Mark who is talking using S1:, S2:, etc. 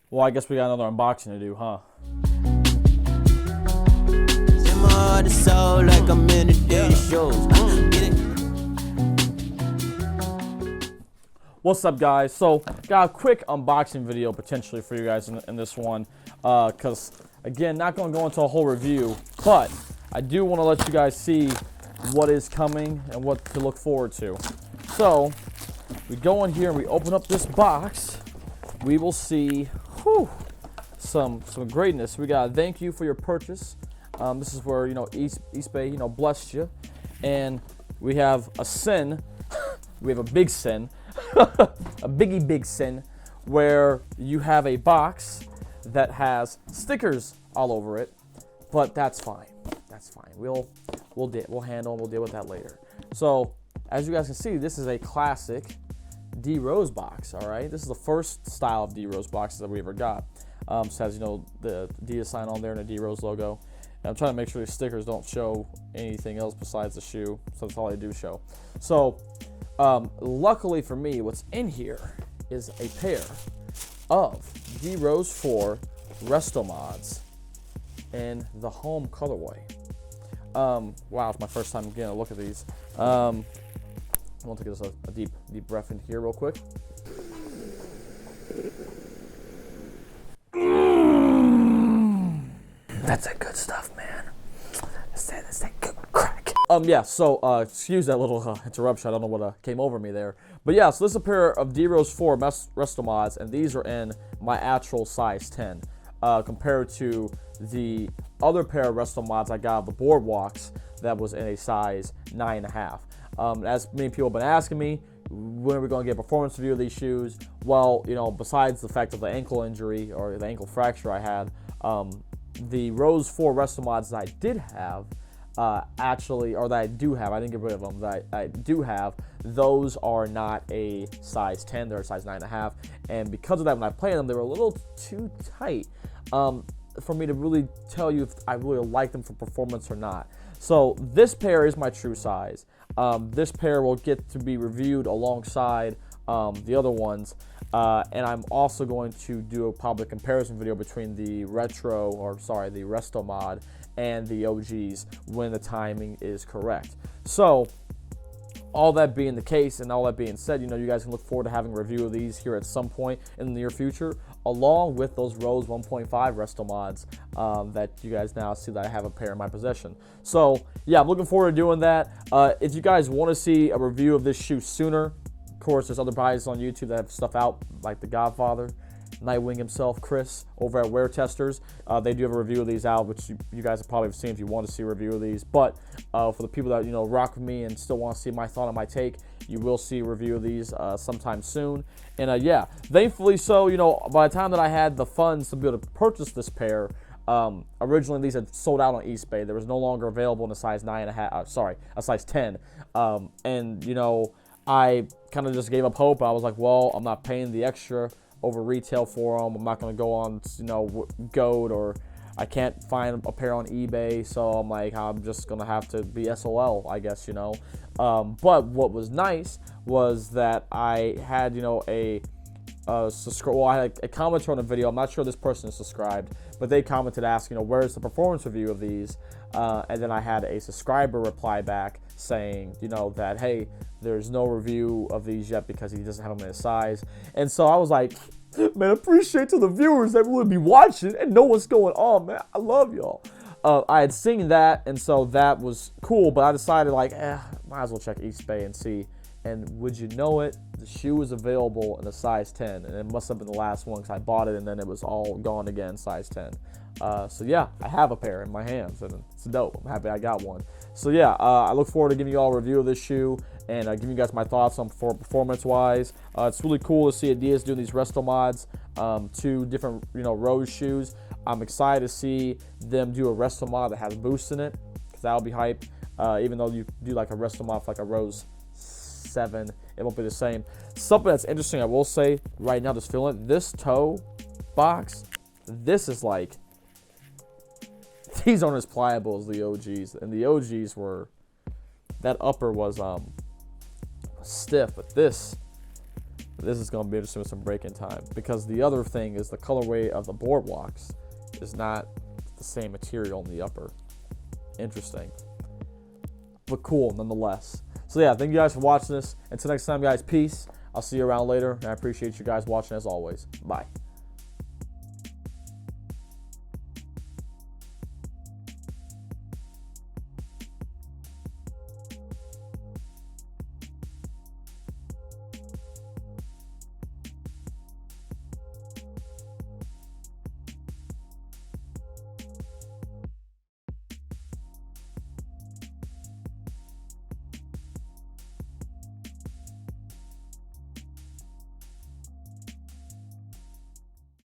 S1: Well, I guess we got another unboxing to do, huh? What's up, guys? So, got a quick unboxing video potentially for you guys in this one. Because, again, not going to go into a whole review, but I do want to let you guys see what is coming and what to look forward to. So, we go in here and we open up this box. We will see, whew, some greatness. We got a thank you for your purchase. This is where, eBay, blessed you. And we have a sin. We have a big sin. A big sin, where you have a box that has stickers all over it, but that's fine. That's fine. We'll deal with that later. So, as you guys can see, this is a classic D Rose box. All right, this is the first style of D Rose boxes that we ever got. So it has the Adidas sign on there and a D Rose logo. And I'm trying to make sure these stickers don't show anything else besides the shoe, so that's all they do show. So, luckily for me, what's in here is a pair of D Rose 4 Restomods in the home colorway. Wow, it's my first time getting a look at these. I'm gonna take a deep breath in here real quick. That's that good stuff, man. That's that good crack. Yeah, so, excuse that little interruption. I don't know what came over me there. But yeah, so this is a pair of D Rose 4 Restomods, and these are in my actual size 10, compared to the other pair of Restomods I got of the Boardwalks that was in a size 9.5. As many people have been asking me, when are we going to get a performance review of these shoes? Well, besides the fact of the ankle injury or the ankle fracture I had, the Rose 4 Restomods that I did have, that I do have, I didn't get rid of them, that I do have, those are not a size 10, they're a size 9.5, and because of that, when I played them, they were a little too tight for me to really tell you if I really like them for performance or not. So this pair is my true size. This pair will get to be reviewed alongside the other ones, and I'm also going to do a public comparison video between the Restomod and the OGs when the timing is correct. So, all that being the case and all that being said, you guys can look forward to having a review of these here at some point in the near future, along with those Rose 1.5 Restomods that you guys now see that I have a pair in my possession. So, yeah, I'm looking forward to doing that. If you guys want to see a review of this shoe sooner, of course, there's other guys on YouTube that have stuff out, like The Godfather, Nightwing himself, Chris, over at Wear Testers. They do have a review of these out, which you guys have probably seen if you want to see a review of these. But for the people that, rock with me and still want to see my thought on my take, you will see a review of these sometime soon. And yeah, thankfully so, by the time that I had the funds to be able to purchase this pair, originally these had sold out on eBay. There was no longer available in a size 9.5, a size 10. And, I kind of just gave up hope. I was like, well, I'm not paying the extra over retail for them. I'm not going to go on, GOAT, or I can't find a pair on eBay. So I'm like, I'm just going to have to be SOL, I guess, But what was nice was that I had, I had a commenter on the video. I'm not sure this person is subscribed, but they commented asking, where's the performance review of these? And then I had a subscriber reply back saying, that, hey, there's no review of these yet because he doesn't have them in his size. And so I was like, man, I appreciate to the viewers that will be watching and know what's going on, man. I love y'all. I had seen that, and so that was cool, but I decided, might as well check eBay and see. And would you know it, the shoe was available in a size 10, and it must have been the last one because I bought it and then it was all gone again, size 10. So yeah, I have a pair in my hands, and it's dope. I'm happy I got one. So yeah, I look forward to giving you all a review of this shoe and giving you guys my thoughts on performance-wise. It's really cool to see Adidas doing these Restomods, 2 different Rose shoes. I'm excited to see them do a Restomod that has boosts in it, because that'll be hype. Even though you do like a Restomod for like a Rose 7, it won't be the same. Something that's interesting, I will say right now, just feeling it. This toe box, this is like, these aren't as pliable as the OGs, and the OGs were, that upper was stiff, but this This is going to be interesting with some break-in time, because the other thing is the colorway of the boardwalks is not the same material in the upper. Interesting, but cool nonetheless. So yeah, thank you guys for watching this. Until next time, guys, peace. I'll see you around later, and I appreciate you guys watching as always. Bye.